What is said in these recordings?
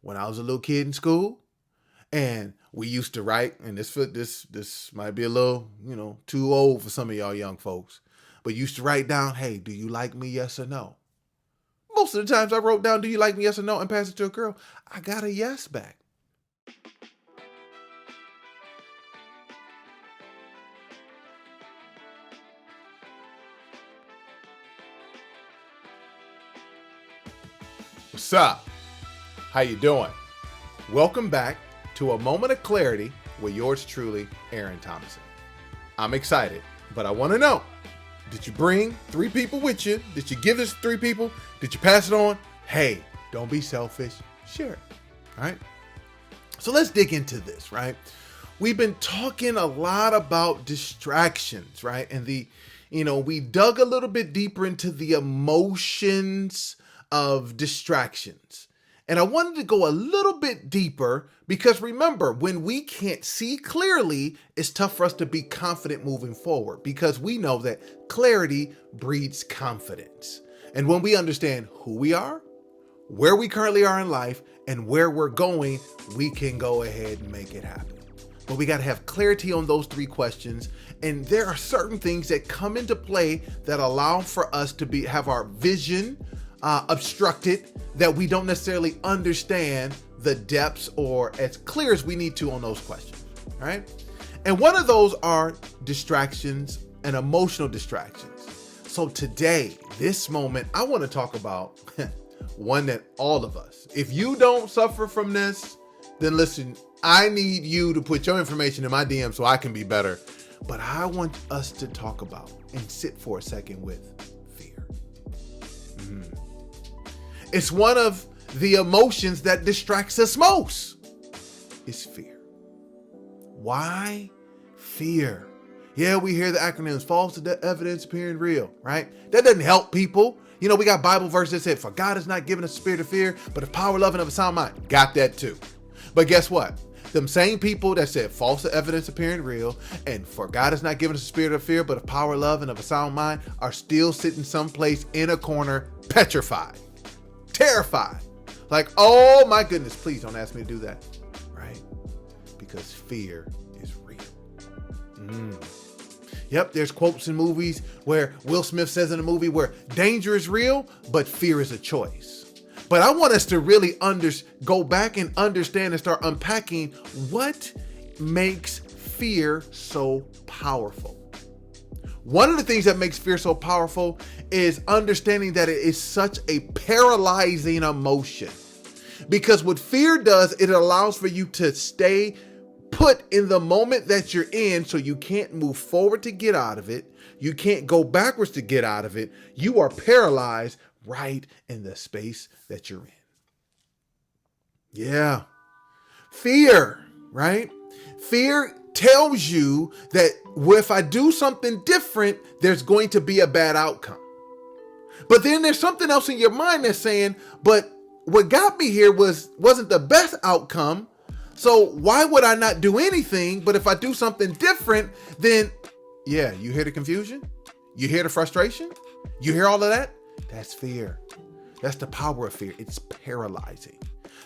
when I was a little kid in school, and we used to write, and this might be a little, too old for some of y'all young folks, but used to write down, hey, do you like me, yes or no? Most of the times I wrote down, do you like me, yes or no, and passed it to a girl, I got a yes back. What's up? How you doing? Welcome back to A Moment of Clarity with yours truly, Aaron Thomason. I'm excited, but I want to know, did you bring 3 people with you? Did you give this to 3 people? Did you pass it on? Hey, don't be selfish. Share it. All right. So let's dig into this, right? We've been talking a lot about distractions, right? And we dug a little bit deeper into the emotions of distractions. And I wanted to go a little bit deeper because remember, when we can't see clearly, it's tough for us to be confident moving forward because we know that clarity breeds confidence. And when we understand who we are, where we currently are in life, and where we're going, we can go ahead and make it happen. But we got to have clarity on those 3 questions. And there are certain things that come into play that allow for us to have our vision obstructed, that we don't necessarily understand the depths or as clear as we need to on those questions. All right. And one of those are distractions and emotional distractions. So today, this moment, I want to talk about one that all of us, if you don't suffer from this, then listen, I need you to put your information in my DM so I can be better. But I want us to talk about and sit for a second with fear. It's one of the emotions that distracts us most. Is fear. Why fear? Yeah, we hear the acronyms, false evidence appearing real, right? That doesn't help people. We got Bible verses that said, for God has not given us a spirit of fear, but of power, love, and of a sound mind. Got that too. But guess what? Them same people that said false evidence appearing real and for God has not given us a spirit of fear, but of power, love, and of a sound mind are still sitting someplace in a corner, petrified, terrified. Like, oh my goodness, please don't ask me to do that. Right? Because fear is real. Yep, there's quotes in movies where Will Smith says in a movie where danger is real, but fear is a choice. But I want us to really go back and understand and start unpacking what makes fear so powerful. One of the things that makes fear so powerful is understanding that it is such a paralyzing emotion. Because what fear does, it allows for you to stay put in the moment that you're in, so you can't move forward to get out of it. You can't go backwards to get out of it. You are paralyzed right in the space that you're in. Yeah. Fear, right? Fear tells you that if I do something different, there's going to be a bad outcome. But then there's something else in your mind that's saying, but what got me here wasn't the best outcome. So why would I not do anything? But if I do something different, then yeah, you hear the confusion? You hear the frustration? You hear all of that? That's fear. That's the power of fear. It's paralyzing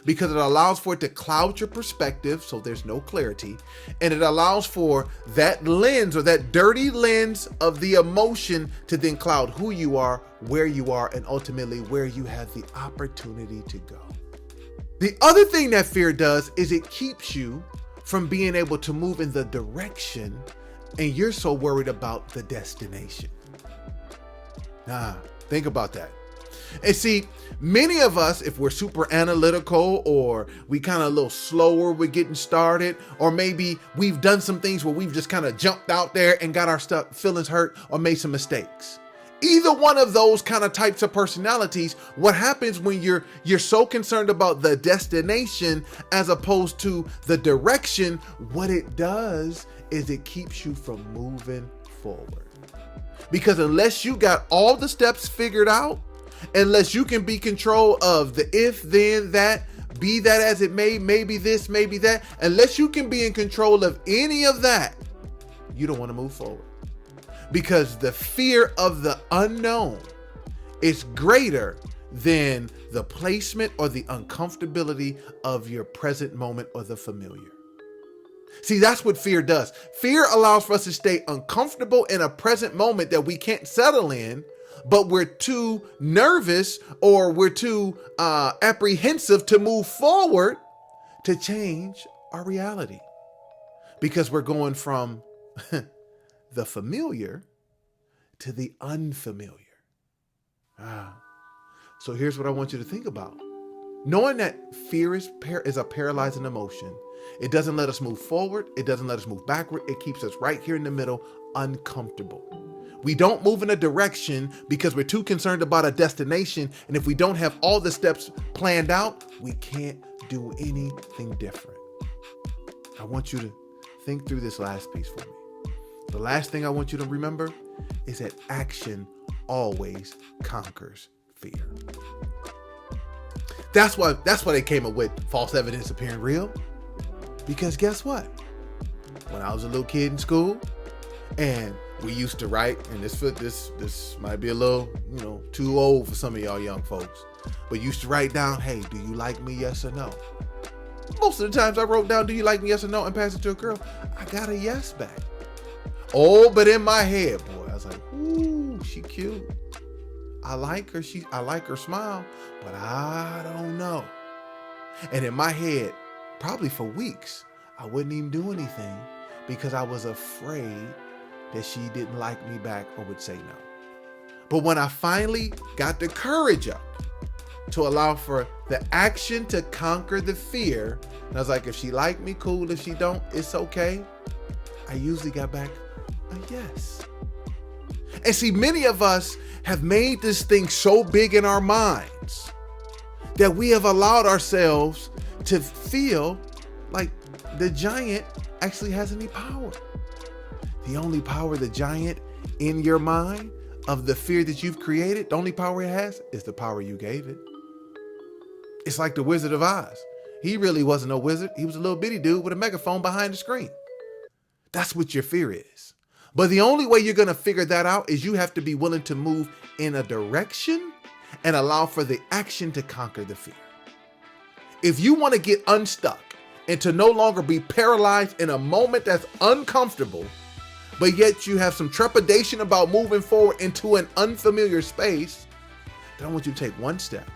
because it allows for it to cloud your perspective, so there's no clarity, and it allows for that lens or that dirty lens of the emotion to then cloud who you are, where you are, and ultimately where you have the opportunity to go. The other thing that fear does is it keeps you from being able to move in the direction, and you're so worried about the destination. Think about that. And see, many of us, if we're super analytical or we kind of a little slower with getting started, or maybe we've done some things where we've just kind of jumped out there and got our feelings hurt or made some mistakes. Either one of those kind of types of personalities, what happens when you're so concerned about the destination as opposed to the direction, what it does is it keeps you from moving forward. Because unless you got all the steps figured out, unless you can be control of the if, then, that, be that as it may, maybe this, maybe that, unless you can be in control of any of that, you don't want to move forward. Because the fear of the unknown is greater than the placement or the uncomfortability of your present moment or the familiar. See, that's what fear does. Fear allows for us to stay uncomfortable in a present moment that we can't settle in, but we're too nervous or we're too apprehensive to move forward to change our reality. Because we're going from the familiar to the unfamiliar. So here's what I want you to think about. Knowing that fear is a paralyzing emotion, it doesn't let us move forward. It doesn't let us move backward. It keeps us right here in the middle, uncomfortable. We don't move in a direction because we're too concerned about a destination. And if we don't have all the steps planned out, we can't do anything different. I want you to think through this last piece for me. The last thing I want you to remember is that action always conquers fear. That's why they came up with false evidence appearing real. Because guess what? When I was a little kid in school, and we used to write, and this might be a little, too old for some of y'all young folks, but used to write down, hey, do you like me, yes or no? Most of the times I wrote down, do you like me, yes or no, and passed it to a girl. I got a yes back. Oh, but in my head, boy, I was like, ooh, she cute. I like her. I like her smile, but I don't know. And in my head, probably for weeks, I wouldn't even do anything because I was afraid that she didn't like me back or would say no. But when I finally got the courage up to allow for the action to conquer the fear, and I was like, if she like me, cool. If she don't, it's okay. I usually got back a yes. And see, many of us have made this thing so big in our minds that we have allowed ourselves to feel like the giant actually has any power. The only power the giant in your mind of the fear that you've created, the only power it has is the power you gave it. It's like the Wizard of Oz. He really wasn't no wizard. He was a little bitty dude with a megaphone behind the screen. That's what your fear is. But the only way you're going to figure that out is you have to be willing to move in a direction and allow for the action to conquer the fear. If you want to get unstuck and to no longer be paralyzed in a moment that's uncomfortable, but yet you have some trepidation about moving forward into an unfamiliar space, then I want you to take one step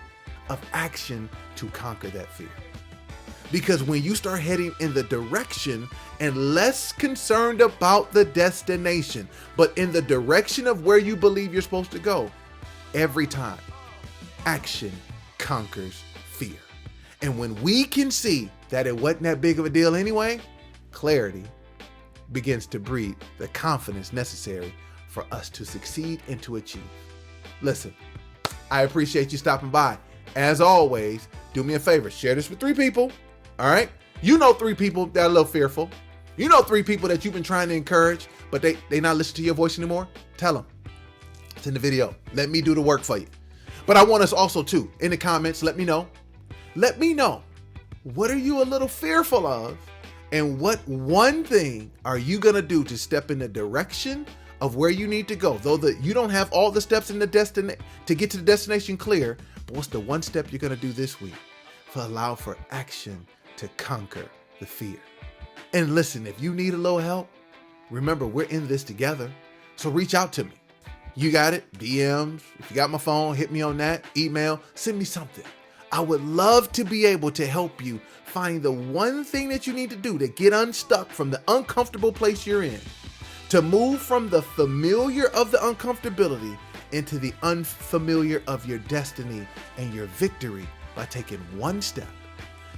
of action to conquer that fear. Because when you start heading in the direction and less concerned about the destination, but in the direction of where you believe you're supposed to go, every time, action conquers fear. And when we can see that it wasn't that big of a deal anyway, clarity begins to breed the confidence necessary for us to succeed and to achieve. Listen, I appreciate you stopping by. As always, do me a favor, share this with 3 people. All right. 3 people that are a little fearful. 3 people that you've been trying to encourage, but they not listen to your voice anymore. Tell them. It's in the video. Let me do the work for you. But I want us also too, in the comments, let me know. Let me know. What are you a little fearful of? And what one thing are you going to do to step in the direction of where you need to go? Though that you don't have all the steps in the to get to the destination clear, but what's the one step you're going to do this week to allow for action to conquer the fear? And listen, if you need a little help, remember, we're in this together. So reach out to me. You got it? DMs. If you got my phone, hit me on that. Email, send me something. I would love to be able to help you find the one thing that you need to do to get unstuck from the uncomfortable place you're in, to move from the familiar of the uncomfortability into the unfamiliar of your destiny and your victory by taking one step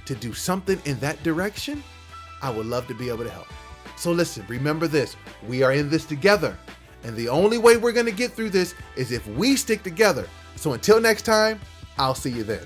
to do something in that direction. I would love to be able to help. So listen, remember this, we are in this together. And the only way we're going to get through this is if we stick together. So until next time, I'll see you then.